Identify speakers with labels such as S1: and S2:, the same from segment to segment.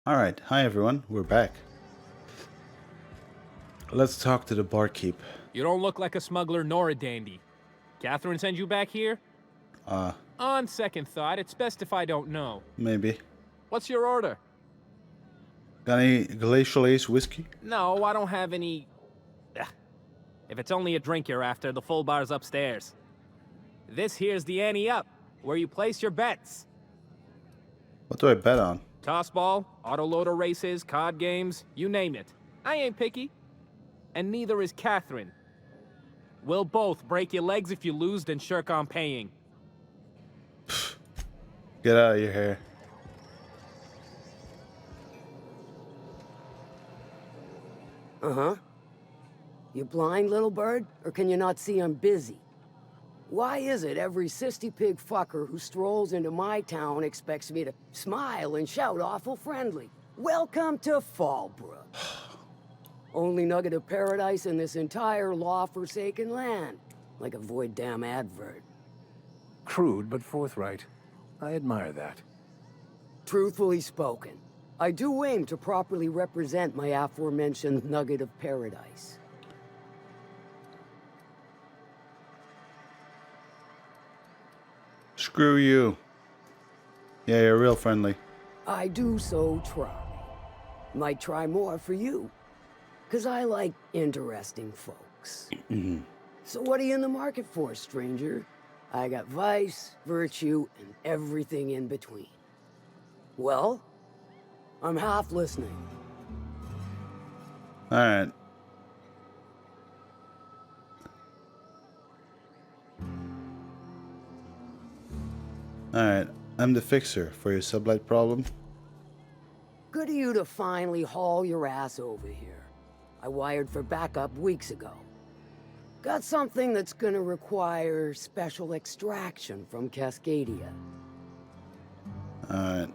S1: Alright, hi everyone, we're back. Let's talk to the barkeep.
S2: You don't look like a smuggler nor a dandy. Catherine sends you back here? On second thought, it's best if I don't know.
S1: Maybe.
S2: What's your order?
S1: Got any Glacial Ace whiskey?
S2: No, I don't have any... Ugh. If it's only a drink you're after, the full bar's upstairs. This here's the ante up, where you place your bets.
S1: What do I bet on?
S2: Tossball, autoloader races, card games, you name it. I ain't picky. And neither is Catherine. We'll both break your legs if you lose, then shirk on paying.
S1: Get out of your hair.
S3: Uh-huh. You blind, little bird? Or can you not see I'm busy? Why is it every sissy pig fucker who strolls into my town expects me to smile and shout awful friendly? Welcome to Fallbrook. Only nugget of paradise in this entire law-forsaken land. Like a void damn advert.
S4: Crude but forthright. I admire that.
S3: Truthfully spoken, I do aim to properly represent my aforementioned nugget of paradise.
S1: Screw you. Yeah, you're real friendly.
S3: I do so try. Might try more for you. 'Cause I like interesting folks. So what are you in the market for, stranger? I got vice, virtue, and everything in between. Well, I'm half listening.
S1: Alright. Alright, I'm the fixer for your sublight problem.
S3: Good of you to finally haul your ass over here. I wired for backup weeks ago. Got something that's gonna require special extraction from Cascadia.
S1: Alright.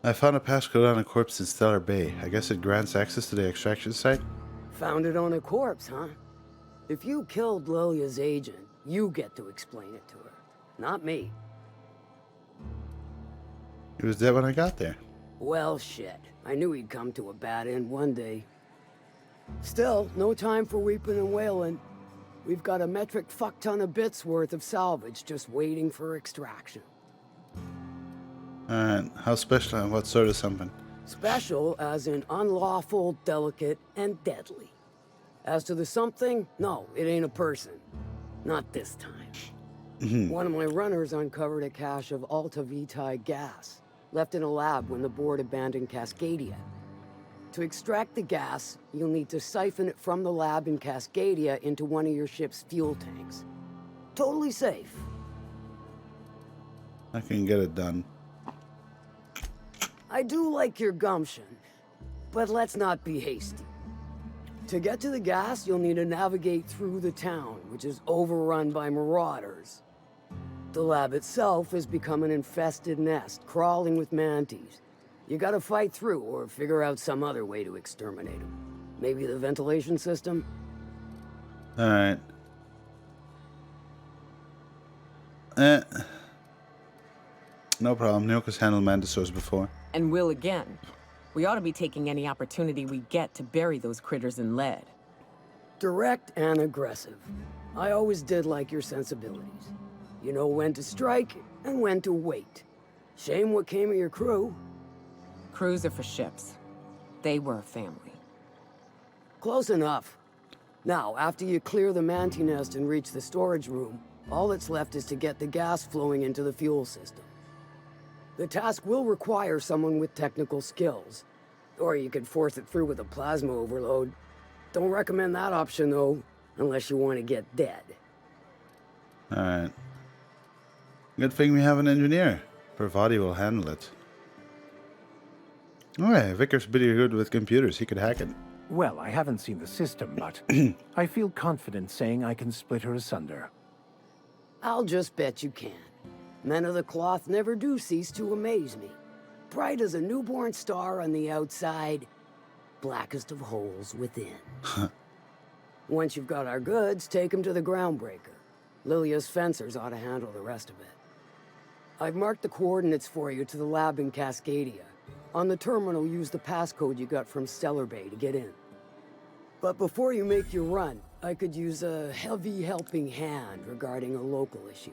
S1: I found a passcode on a corpse in Stellar Bay. I guess it grants access to the extraction site?
S3: Found it on a corpse, huh? If you killed Lilia's agent, you get to explain it to her. Not me.
S1: He was dead when I got there.
S3: Well, shit. I knew he'd come to a bad end one day. Still, no time for weeping and wailing. We've got a metric fuck ton of bits worth of salvage just waiting for extraction.
S1: Alright, how special and what sort of something?
S3: Special as in unlawful, delicate, and deadly. As to the something, no, it ain't a person. Not this time. One of my runners uncovered a cache of Alta Vitae gas, left in a lab when the board abandoned Cascadia. To extract the gas, you'll need to siphon it from the lab in Cascadia into one of your ship's fuel tanks. Totally safe.
S1: I can get it done.
S3: I do like your gumption, but let's not be hasty. To get to the gas, you'll need to navigate through the town, which is overrun by marauders. The lab itself has become an infested nest, crawling with mantis. You gotta fight through, or figure out some other way to exterminate them. Maybe the ventilation system?
S1: Alright. No problem. Nilka's handled mantisaurs before.
S5: And will again. We ought to be taking any opportunity we get to bury those critters in lead.
S3: Direct and aggressive. I always did like your sensibilities. You know when to strike and when to wait. Shame what came of your crew.
S5: Crews are for ships. They were a family.
S3: Close enough. Now, after you clear the manti nest and reach the storage room, all that's left is to get the gas flowing into the fuel system. The task will require someone with technical skills. Or you could force it through with a plasma overload. Don't recommend that option, though, unless you want to get dead.
S1: Alright. Good thing we have an engineer. Parvati will handle it. Okay, Vickers pretty good with computers. He could hack it.
S4: Well, I haven't seen the system, but I feel confident saying I can split her asunder.
S3: I'll just bet you can. Men of the cloth never do cease to amaze me. Bright as a newborn star on the outside, blackest of holes within. Once you've got our goods, take them to the groundbreaker. Lilia's fencers ought to handle the rest of it. I've marked the coordinates for you to the lab in Cascadia. On the terminal, use the passcode you got from Stellar Bay to get in. But before you make your run, I could use a heavy helping hand regarding a local issue.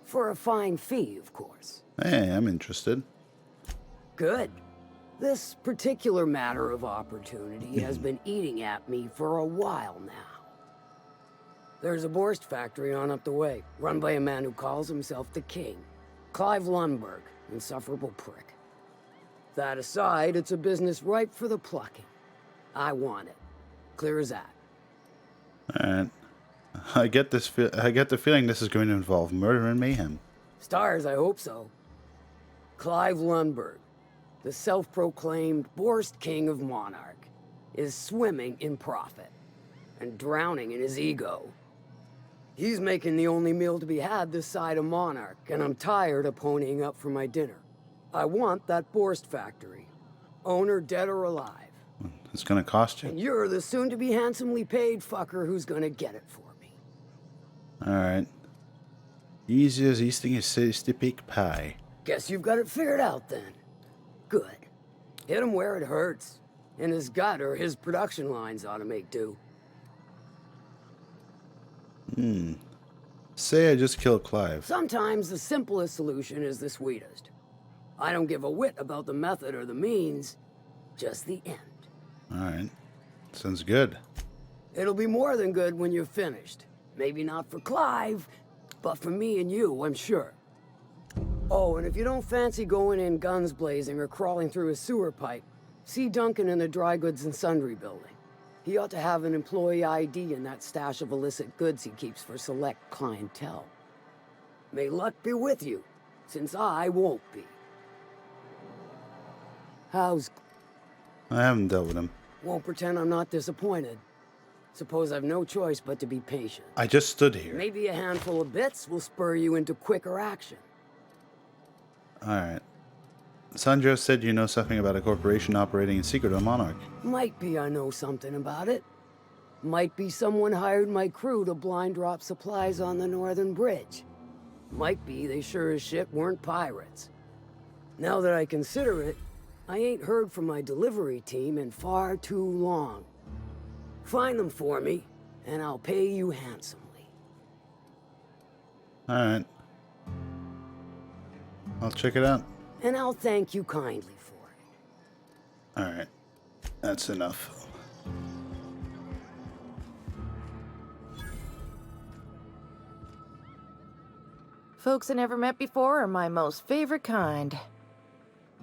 S3: For a fine fee, of course.
S1: Hey, I'm interested.
S3: Good. This particular matter of opportunity has been eating at me for a while now. There's a Borst factory on up the way, run by a man who calls himself the King. Clive Lundberg, insufferable prick. That aside, it's a business ripe for the plucking. I want it. Clear as that.
S1: Alright. I get the feeling this is going to involve murder and mayhem.
S3: Stars, I hope so. Clive Lundberg, the self-proclaimed Borst King of Monarch, is swimming in profit and drowning in his ego. He's making the only meal to be had this side of Monarch, and I'm tired of ponying up for my dinner. I want that Borst factory, owner dead or alive.
S1: It's gonna cost you.
S3: And you're the soon-to-be handsomely paid fucker who's gonna get it for me.
S1: Alright. Easy as eating a tasty peak pie.
S3: Guess you've got it figured out then. Good. Hit him where it hurts. In his gut or his production lines ought to make do.
S1: Say I just killed Clive.
S3: Sometimes the simplest solution is the sweetest. I don't give a whit about the method or the means, just the end.
S1: Alright. Sounds good.
S3: It'll be more than good when you're finished. Maybe not for Clive, but for me and you, I'm sure. Oh, and if you don't fancy going in guns blazing or crawling through a sewer pipe, see Duncan in the dry goods and sundry building. He ought to have an employee ID in that stash of illicit goods he keeps for select clientele. May luck be with you, since I won't be. How's...
S1: I haven't dealt with him.
S3: Won't pretend I'm not disappointed. Suppose I've no choice but to be patient.
S1: I just stood here.
S3: Maybe a handful of bits will spur you into quicker action.
S1: Alright. Sandra said you know something about a corporation operating in secret on Monarch.
S3: Might be I know something about it. Might be someone hired my crew to blind drop supplies on the Northern Bridge. Might be they sure as shit weren't pirates. Now that I consider it, I ain't heard from my delivery team in far too long. Find them for me, and I'll pay you handsomely.
S1: Alright. I'll check it out.
S3: And I'll thank you kindly for it.
S1: Alright. That's enough.
S6: Folks I never met before are my most favorite kind.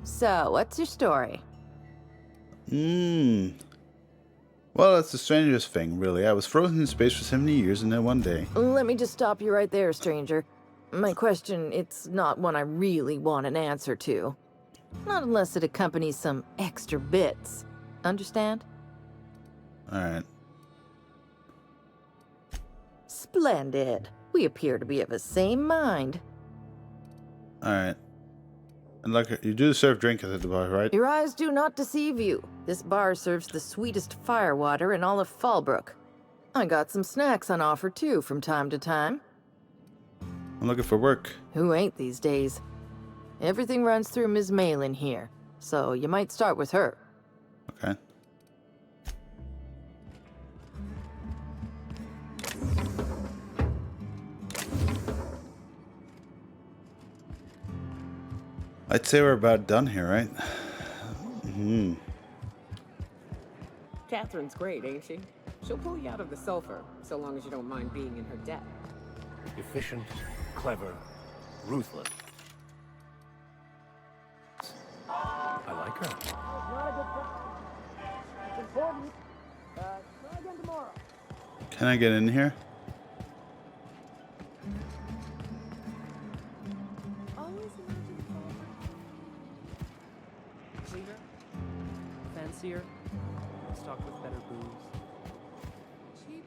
S6: So, what's your story?
S1: Well, that's the strangest thing, really. I was frozen in space for 70 years and then one day...
S6: Let me just stop you right there, stranger. My question, it's not one I really want an answer to. Not unless it accompanies some extra bits. Understand?
S1: Alright.
S6: Splendid. We appear to be of the same mind.
S1: Alright. And like, you do serve drink at the bar, right?
S6: Your eyes do not deceive you. This bar serves the sweetest firewater in all of Fallbrook. I got some snacks on offer too from time to time.
S1: I'm looking for work.
S6: Who ain't these days? Everything runs through Ms. Malin here, so you might start with her.
S1: Okay. I'd say we're about done here, right?
S5: Catherine's great, ain't she? She'll pull you out of the sulfur, so long as you don't mind being in her debt.
S4: Efficient, clever, ruthless. I like her.
S1: Can I get in here?
S2: Cleaner, fancier, stocked with better booze. Cheap.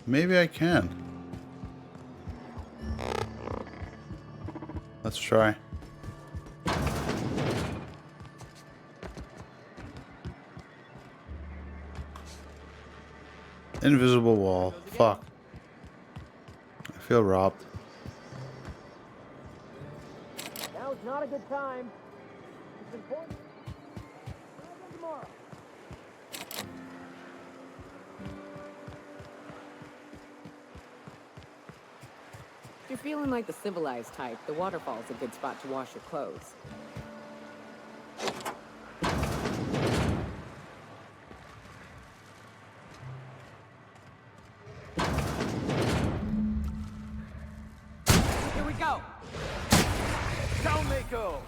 S1: Maybe I can. Let's try. Invisible wall. Fuck. I feel robbed.
S2: Now's not a good time. It's important. Tomorrow.
S5: If you're feeling like the civilized type, the waterfall's a good spot to wash your clothes. Here we go!
S4: Down they go!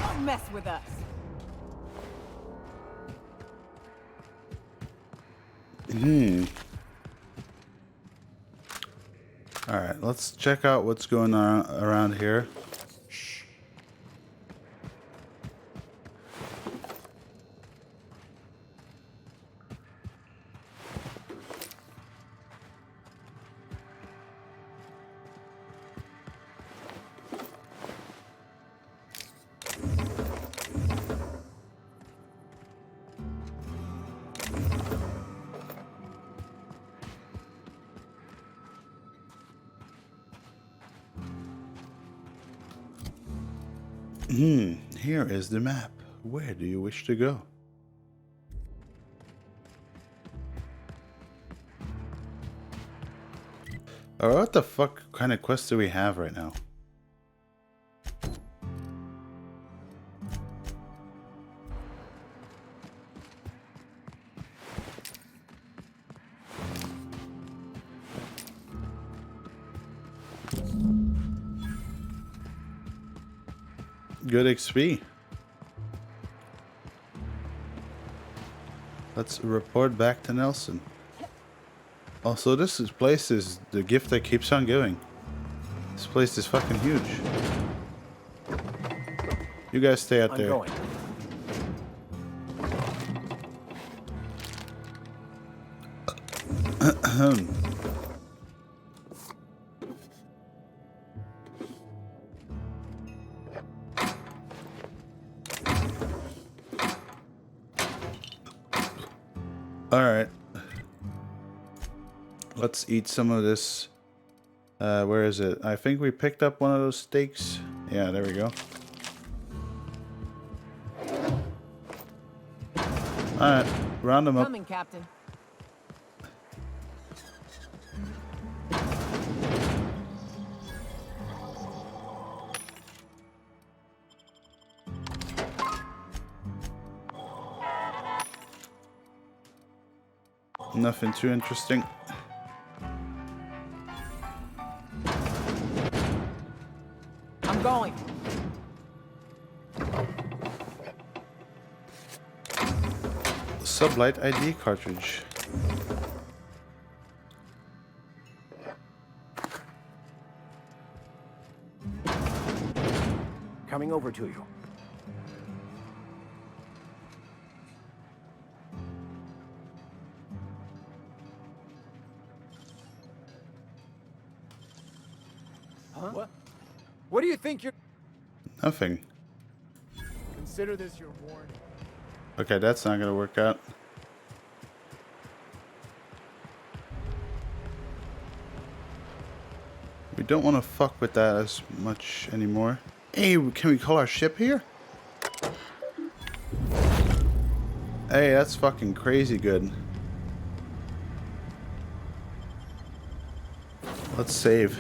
S5: Don't mess with us!
S1: Alright, let's check out what's going on around here. Here is the map. Where do you wish to go? Or what the fuck kind of quest do we have right now? Good XP. Let's report back to Nelson. Also, place is the gift that keeps on giving. This place is fucking huge. You guys stay out there.
S4: Going.
S1: Alright. Let's eat some of this. Where is it? I think we picked up one of those steaks. Yeah, there we go. Alright, round them up.
S5: Coming, Captain.
S1: Nothing too interesting.
S5: I'm going.
S1: Sublight ID cartridge.
S4: Coming over to you.
S7: Huh? What do you think you're...
S1: Nothing.
S7: Consider this your warning.
S1: Okay, that's not gonna work out. We don't want to fuck with that as much anymore. Hey, can we call our ship here? Hey, that's fucking crazy good. Let's save.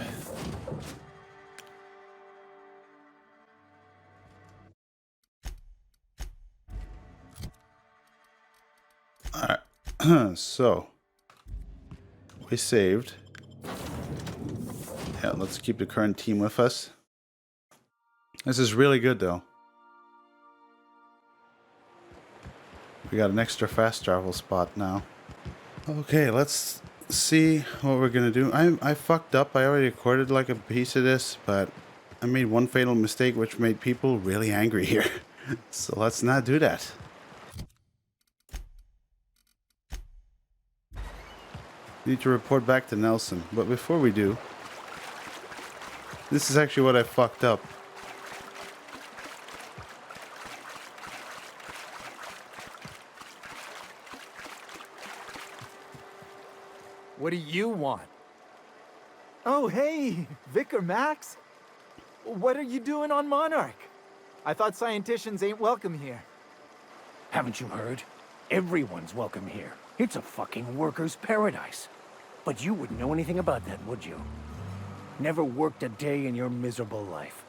S1: Alright, so we saved. Yeah, let's keep the current team with us. This is really good though. We got an extra fast travel spot now. Okay, let's see what we're gonna do. I fucked up. I already recorded like a piece of this, but I made one fatal mistake which made people really angry here. So let's not do that. Need to report back to Nelson, but before we do, this is actually what I fucked up.
S7: What do you want? Oh, hey, Vicar Max. What are you doing on Monarch? I thought scienticians ain't welcome here.
S4: Haven't you heard? Everyone's welcome here. It's a fucking worker's paradise. But you wouldn't know anything about that, would you? Never worked a day in your miserable life.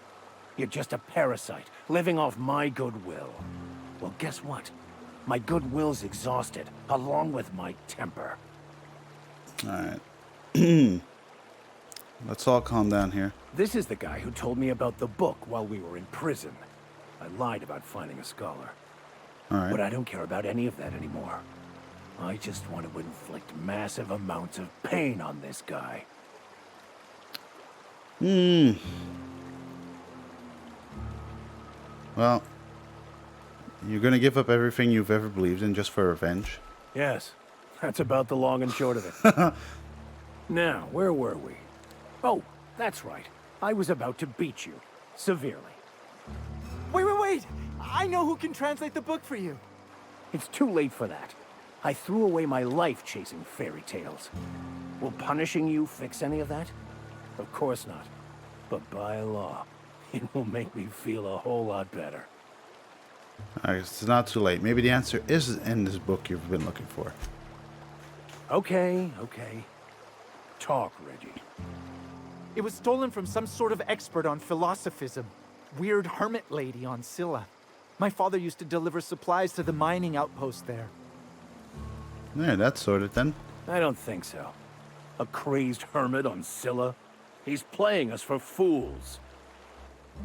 S4: You're just a parasite, living off my goodwill. Well, guess what? My goodwill's exhausted, along with my temper.
S1: Alright. Let's all calm down here.
S4: This is the guy who told me about the book while we were in prison. I lied about finding a scholar.
S1: Alright.
S4: But I don't care about any of that anymore. I just want to inflict massive amounts of pain on this guy.
S1: Well, you're gonna give up everything you've ever believed in just for revenge?
S4: Yes, that's about the long and short of it. Now, where were we? Oh, that's right. I was about to beat you. Severely.
S7: Wait! I know who can translate the book for you.
S4: It's too late for that. I threw away my life chasing fairy tales. Will punishing you fix any of that? Of course not. But by law, it will make me feel a whole lot better.
S1: Alright, it's not too late. Maybe the answer is in this book you've been looking for.
S4: Okay. Talk, Reggie.
S7: It was stolen from some sort of expert on philosophism. Weird hermit lady on Scylla. My father used to deliver supplies to the mining outpost there.
S1: Yeah, that's sorted then.
S4: I don't think so. A crazed hermit on Scylla? He's playing us for fools.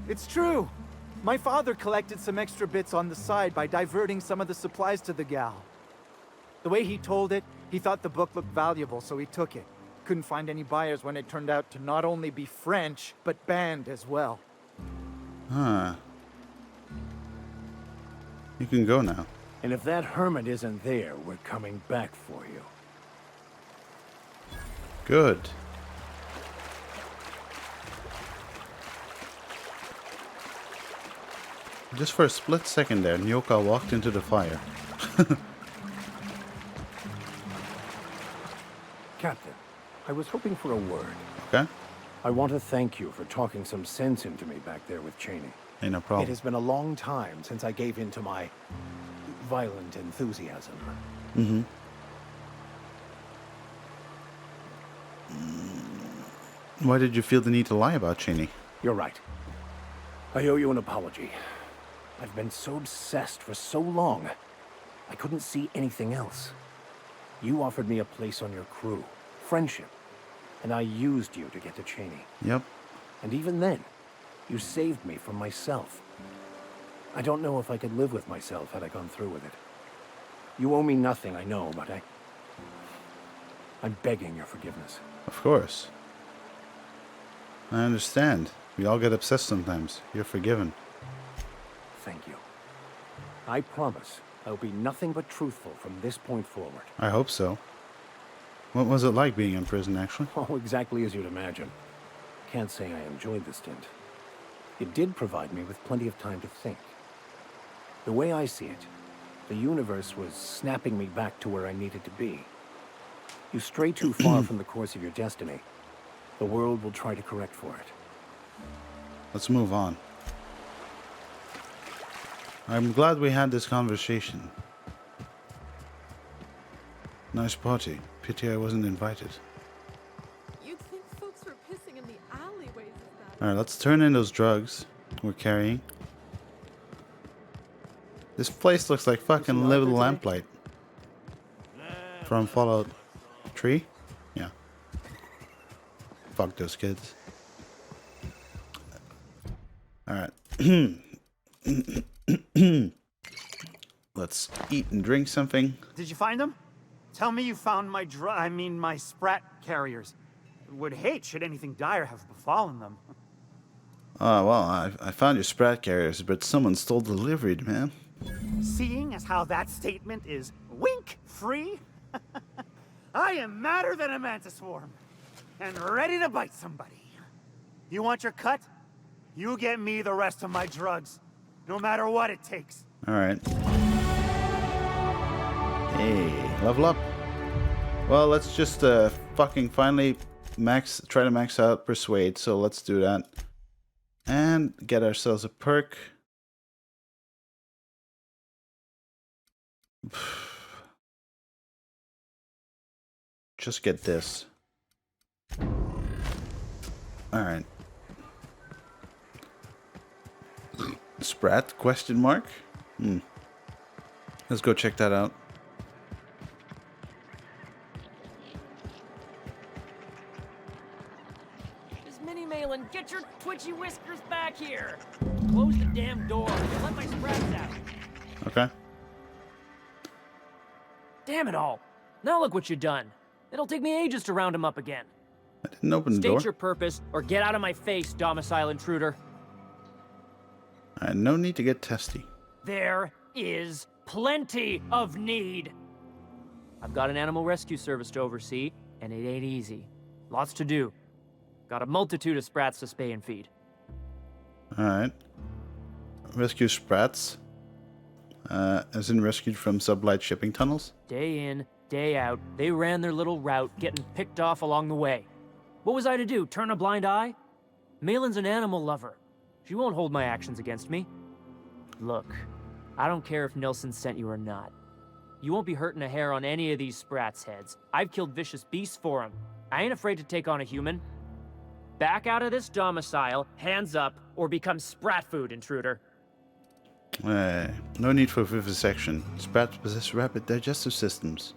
S7: It's true. My father collected some extra bits on the side by diverting some of the supplies to the gal. The way he told it, he thought the book looked valuable, so he took it. Couldn't find any buyers when it turned out to not only be French, but banned as well.
S1: Huh. You can go now.
S4: And if that hermit isn't there, we're coming back for you.
S1: Good. Just for a split second there, Nyoka walked into the fire.
S4: Captain, I was hoping for a word.
S1: Okay?
S4: I want to thank you for talking some sense into me back there with Cheney.
S1: Ain't no
S4: It
S1: problem.
S4: has been a long time since I gave in to my violent enthusiasm.
S1: Why did you feel the need to lie about Cheney?
S4: You're right. I owe you an apology. I've been so obsessed for so long, I couldn't see anything else. You offered me a place on your crew, friendship, and I used you to get to Cheney.
S1: Yep.
S4: And even then, you saved me from myself. I don't know if I could live with myself had I gone through with it. You owe me nothing, I know, but I'm begging your forgiveness.
S1: Of course. I understand. We all get obsessed sometimes. You're forgiven.
S4: Thank you. I promise I'll be nothing but truthful from this point forward.
S1: I hope so. What was it like being in prison, actually?
S4: Oh, exactly as you'd imagine. Can't say I enjoyed the stint. It did provide me with plenty of time to think. The way I see it, the universe was snapping me back to where I needed to be. You stray too far from the course of your destiny, the world will try to correct for it.
S1: Let's move on. I'm glad we had this conversation. Nice party. Pity I wasn't invited.
S8: You'd think folks were pissing in the alleyways of that.
S1: Alright, let's turn in those drugs we're carrying. This place looks like fucking little lamplight. From Fallout 3? Yeah. Fuck those kids. Alright. Let's eat and drink something.
S9: Did you find them? Tell me you found my sprat carriers. Would hate should anything dire have befallen them.
S1: Well, I found your sprat carriers, but someone stole the delivery, man.
S9: Seeing as how that statement is wink-free, I am madder than a mantis swarm, and ready to bite somebody. You want your cut? You get me the rest of my drugs, no matter what it takes.
S1: Alright. Hey, level up. Well, let's just fucking finally try to max out Persuade. So let's do that. And get ourselves a perk. Just get this. Alright. Sprat? Question mark? Let's go check that out.
S10: Mini Malin, get your twitchy whiskers back here! Close the damn door. Let my sprats out.
S1: Okay.
S10: Damn it all. Now look what you've done. It'll take me ages to round him up again.
S1: I didn't open the door.
S10: State your purpose, or get out of my face, domicile intruder.
S1: No need to get testy.
S10: There is plenty of need. I've got an animal rescue service to oversee, and it ain't easy. Lots to do. Got a multitude of sprats to spay and feed.
S1: Alright. Rescue sprats. As in rescued from sublight shipping tunnels?
S10: Day in, day out, they ran their little route, getting picked off along the way. What was I to do, turn a blind eye? Malin's an animal lover. She won't hold my actions against me. Look, I don't care if Nelson sent you or not. You won't be hurting a hair on any of these sprats' heads. I've killed vicious beasts for them. I ain't afraid to take on a human. Back out of this domicile, hands up, or become sprat food, intruder.
S1: No need for vivisection. Sprats possess rapid digestive systems.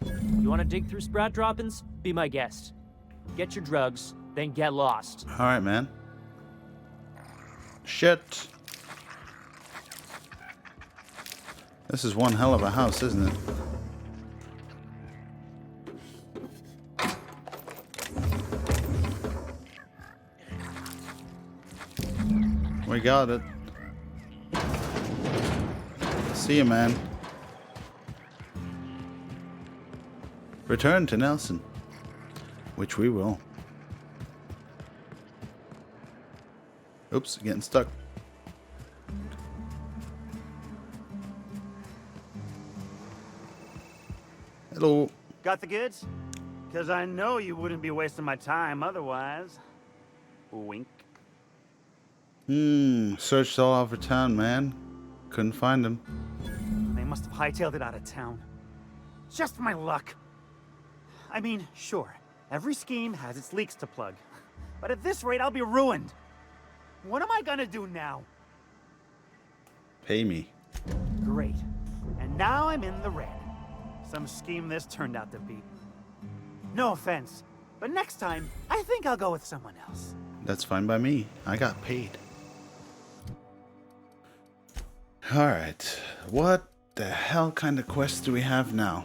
S10: You want to dig through sprat droppings? Be my guest. Get your drugs, then get lost.
S1: Alright, man. Shit. This is one hell of a house, isn't it? We got it. See you, man. Return to Nelson. Which we will. Oops, getting stuck. Hello.
S9: Got the goods? Because I know you wouldn't be wasting my time otherwise. Wink.
S1: Searched all over town, man. Couldn't find him.
S9: They must have hightailed it out of town. Just my luck. I mean, sure, every scheme has its leaks to plug. But at this rate, I'll be ruined. What am I gonna do now?
S1: Pay me.
S9: Great. And now I'm in the red. Some scheme this turned out to be. No offense, but next time, I think I'll go with someone else.
S1: That's fine by me. I got paid. Alright. What the hell kind of quests do we have now?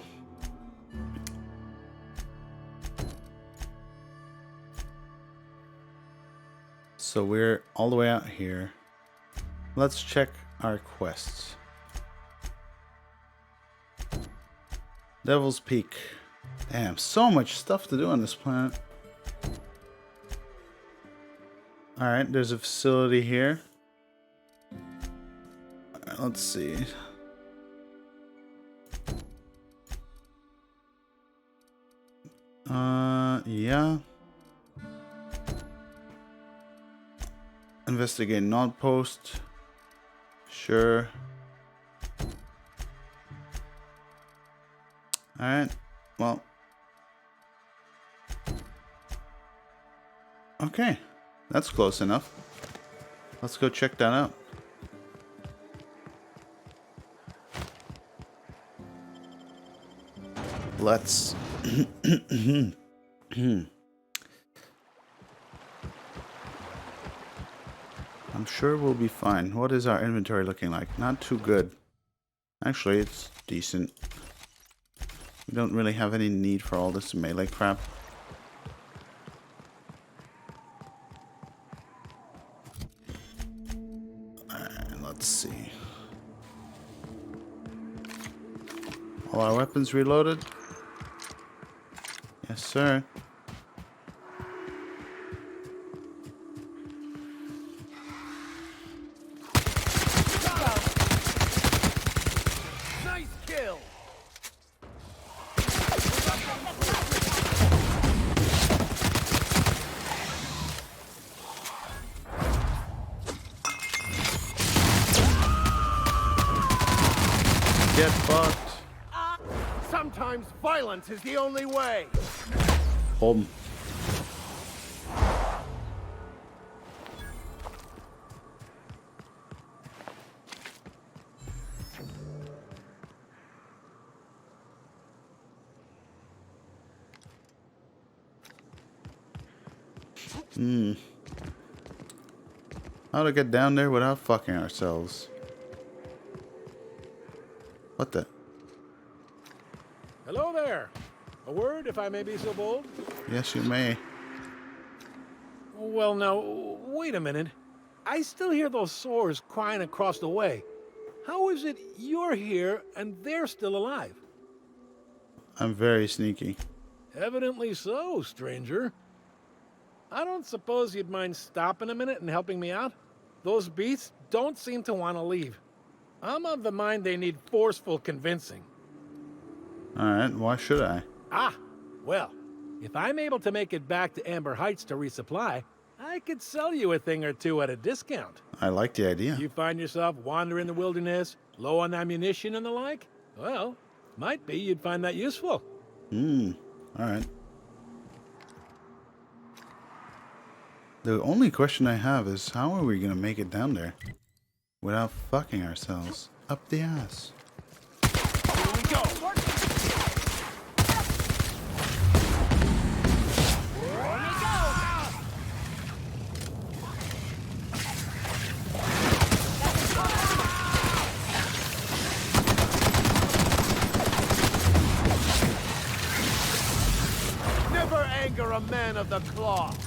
S1: So we're all the way out here. Let's check our quests. Devil's Peak. Damn, so much stuff to do on this planet. Alright, there's a facility here. Alright, let's see. Yeah. Investigate not post. Sure. Alright, well. Okay, that's close enough. Let's go check that out. Let's. I'm sure we'll be fine. What is our inventory looking like? Not too good. Actually, it's decent. We don't really have any need for all this melee crap. And let's see. All our weapons reloaded? Yes, sir.
S10: Nice kill!
S1: Get fucked.
S4: Sometimes violence is the only way.
S1: Hold him. How to get down there without fucking ourselves? What the?
S11: Hello there. A word, if I may be so bold?
S1: Yes, you may.
S11: Well, now, wait a minute. I still hear those sores crying across the way. How is it you're here and they're still alive?
S1: I'm very sneaky.
S11: Evidently so, stranger. I don't suppose you'd mind stopping a minute and helping me out? Those beasts don't seem to want to leave. I'm of the mind they need forceful convincing.
S1: Alright, why should I?
S11: Ah, well, if I'm able to make it back to Amber Heights to resupply, I could sell you a thing or two at a discount.
S1: I like the idea.
S11: You find yourself wandering the wilderness, low on ammunition and the like? Well, might be you'd find that useful.
S1: Alright. The only question I have is how are we gonna make it down there without fucking ourselves up the ass?
S4: Here we go. Never anger a man of the cloth.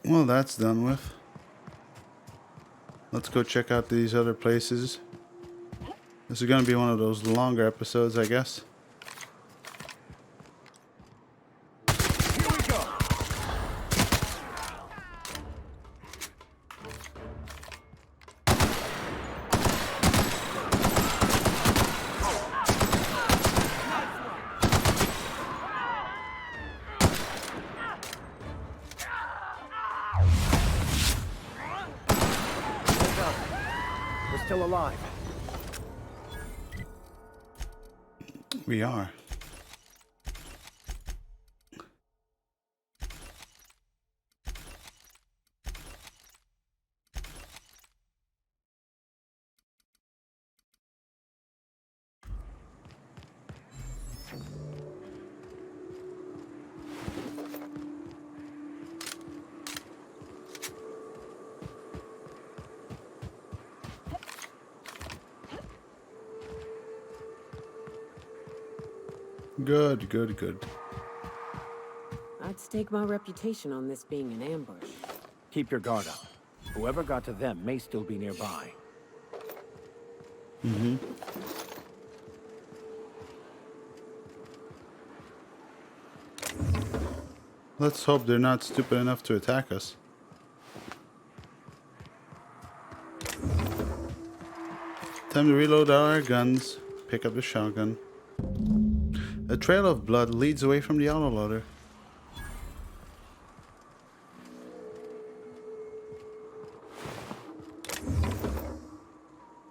S1: Well, that's done with. Let's go check out these other places. This is gonna be one of those longer episodes, I guess.
S4: Here we go. We're still alive.
S1: We are. Good, good, good.
S5: I'd stake my reputation on this being an ambush.
S4: Keep your guard up. Whoever got to them may still be nearby.
S1: Let's hope they're not stupid enough to attack us. Time to reload our guns. Pick up the shotgun. A trail of blood leads away from the autoloader.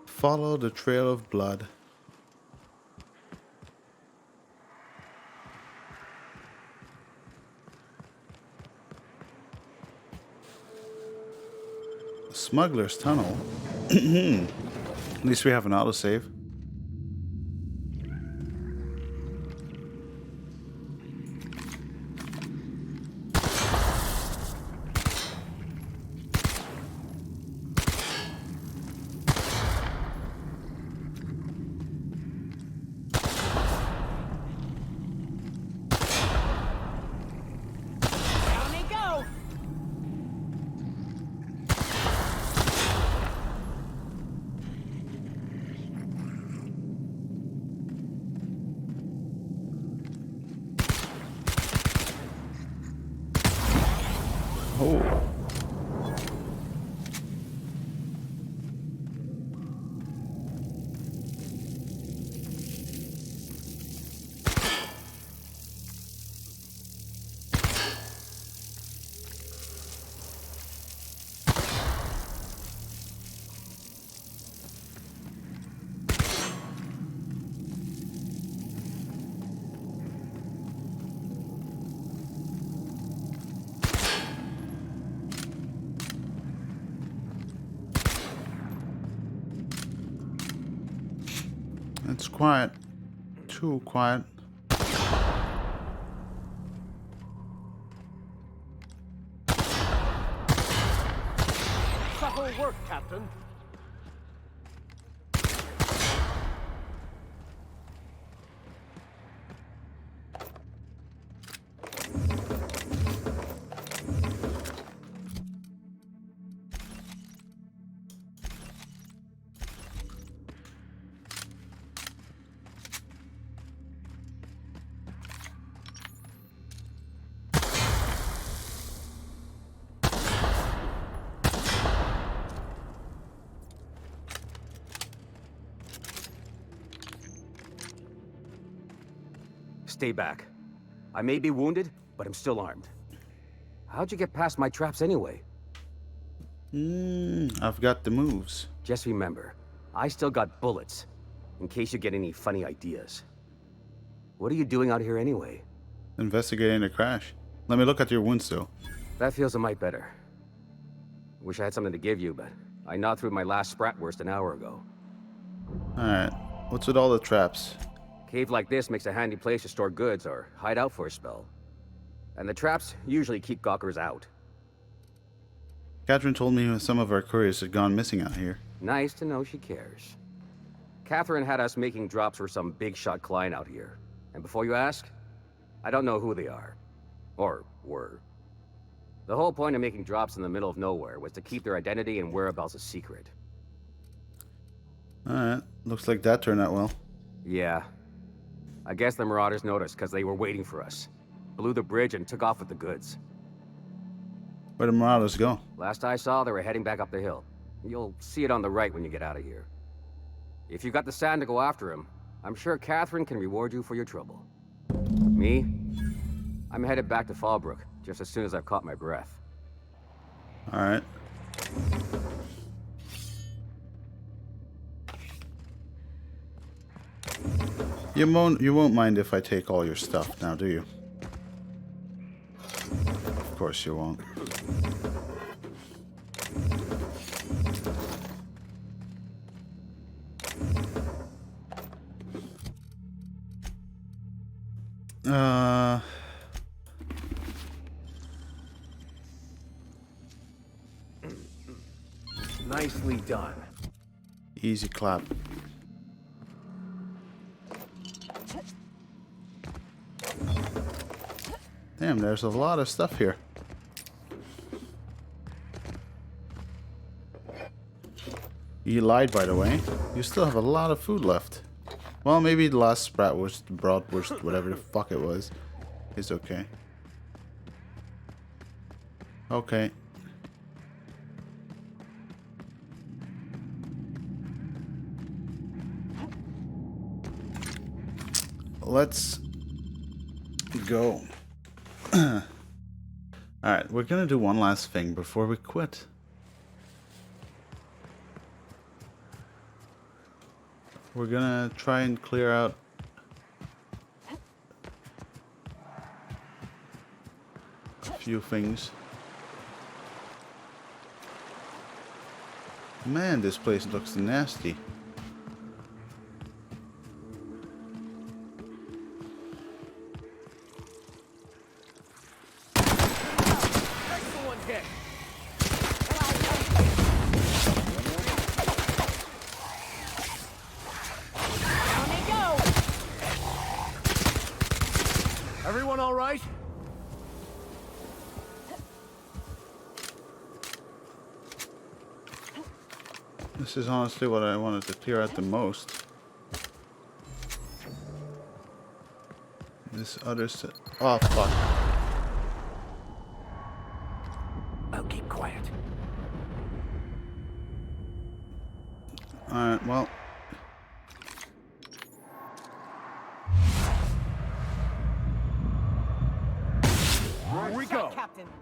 S1: Follow the trail of blood. Smuggler's Tunnel. At least we have an autosave. Oh. It's quiet. Too quiet.
S4: Subtle work, Captain.
S12: Stay back. I may be wounded, but I'm still armed. How'd you get past my traps anyway?
S1: I've got the moves.
S12: Just remember, I still got bullets, in case you get any funny ideas. What are you doing out here anyway?
S1: Investigating the crash. Let me look at your wounds though.
S12: That feels a mite better. Wish I had something to give you, but I gnawed through my last Spratwurst an hour ago.
S1: Alright. What's with all the traps?
S12: Cave like this makes a handy place to store goods or hide out for a spell. And the traps usually keep gawkers out.
S1: Catherine told me some of our couriers had gone missing out here.
S12: Nice to know she cares. Catherine had us making drops for some big shot client out here. And before you ask, I don't know who they are. Or were. The whole point of making drops in the middle of nowhere was to keep their identity and whereabouts a secret.
S1: Alright. Looks like that turned out well.
S12: Yeah. I guess the Marauders noticed because they were waiting for us. Blew the bridge and took off with the goods.
S1: Where'd the Marauders go?
S12: Last I saw, they were heading back up the hill. You'll see it on the right when you get out of here. If you got the sand to go after him, I'm sure Catherine can reward you for your trouble. Me? I'm headed back to Fallbrook, just as soon as I've caught my breath.
S1: Alright. You won't mind if I take all your stuff now, do you? Of course you won't.
S4: Nicely done.
S1: Easy clap. Damn, there's a lot of stuff here. You lied, by the way. You still have a lot of food left. Well, maybe the last Spratwurst, Broadwurst, whatever the fuck it was, is okay. Okay. Let's go. Alright, we're gonna do one last thing before we quit. We're gonna try and clear out a few things. Man, this place looks nasty.
S4: Everyone all right?
S1: This is honestly what I wanted to clear out the most. This other set. Oh, fuck.
S5: Captain.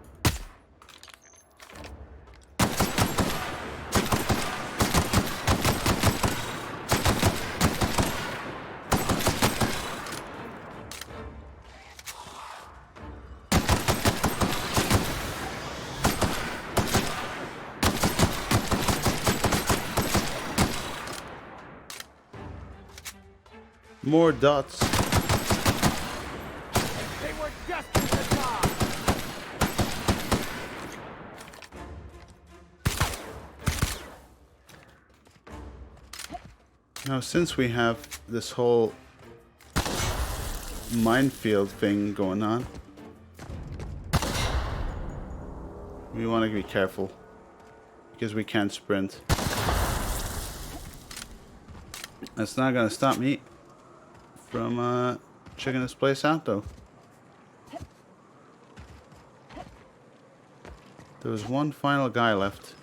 S1: More dots.
S4: They were destined to die!
S1: Now, since we have this whole minefield thing going on, we want to be careful because we can't sprint. That's not going to stop me from checking this place out, though. There was one final guy left.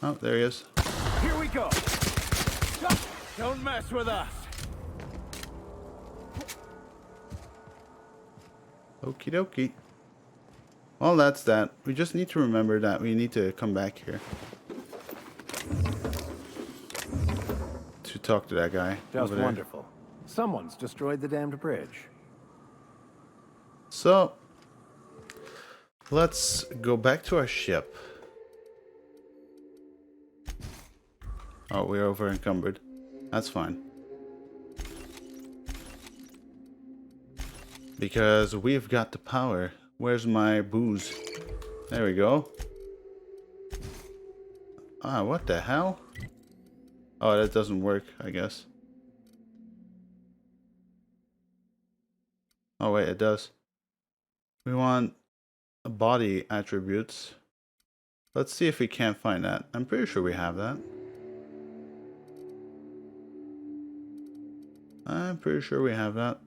S1: Oh, there he is.
S4: Here we go! Don't mess with us!
S1: Okie dokie. Well, that's that. We just need to remember that we need to come back here to talk to that guy.
S4: Just
S1: over there.
S4: wonderful. Someone's destroyed the damned bridge.
S1: So, let's go back to our ship. Oh, we're over encumbered. That's fine. Because we've got the power. Where's my booze? There we go. Ah, what the hell? Oh, that doesn't work, I guess. Oh, wait, it does. We want body attributes. Let's see if we can't find that. I'm pretty sure we have that. I'm pretty sure we have that.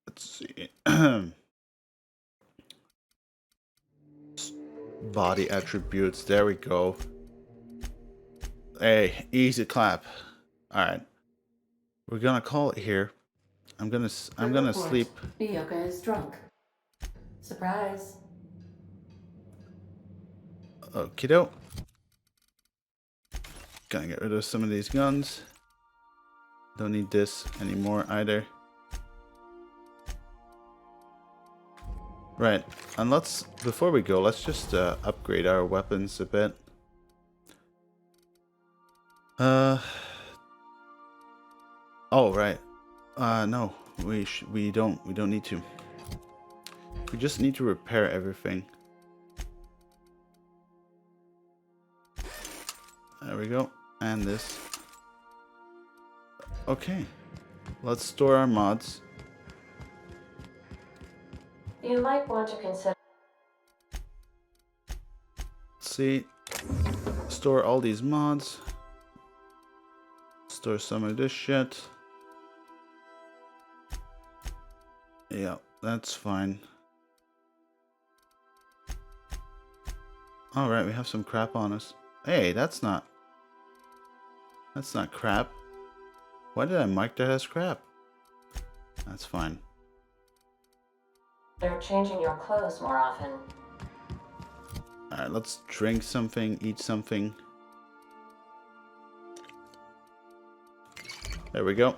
S1: Let's see. Body attributes. There we go. Hey, easy clap. All right. We're gonna call it here. I'm gonna sleep.
S13: Bioka is drunk. Surprise.
S1: Okie doke. Gonna get rid of some of these guns. Don't need this anymore either. Right, and before we go, let's just upgrade our weapons a bit. Oh, right. No, we don't need to. We just need to repair everything. There we go, and this. Okay, let's store our mods.
S13: You might want to consider.
S1: See, store all these mods. Store some of this shit. Yeah, that's fine. Alright, we have some crap on us. Hey, that's not crap. Why did I mark that as crap? That's fine.
S13: They're changing your clothes more often.
S1: Alright, let's drink something, eat something. There we go.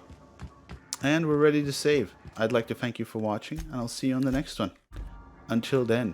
S1: And we're ready to save. I'd like to thank you for watching, and I'll see you on the next one. Until then,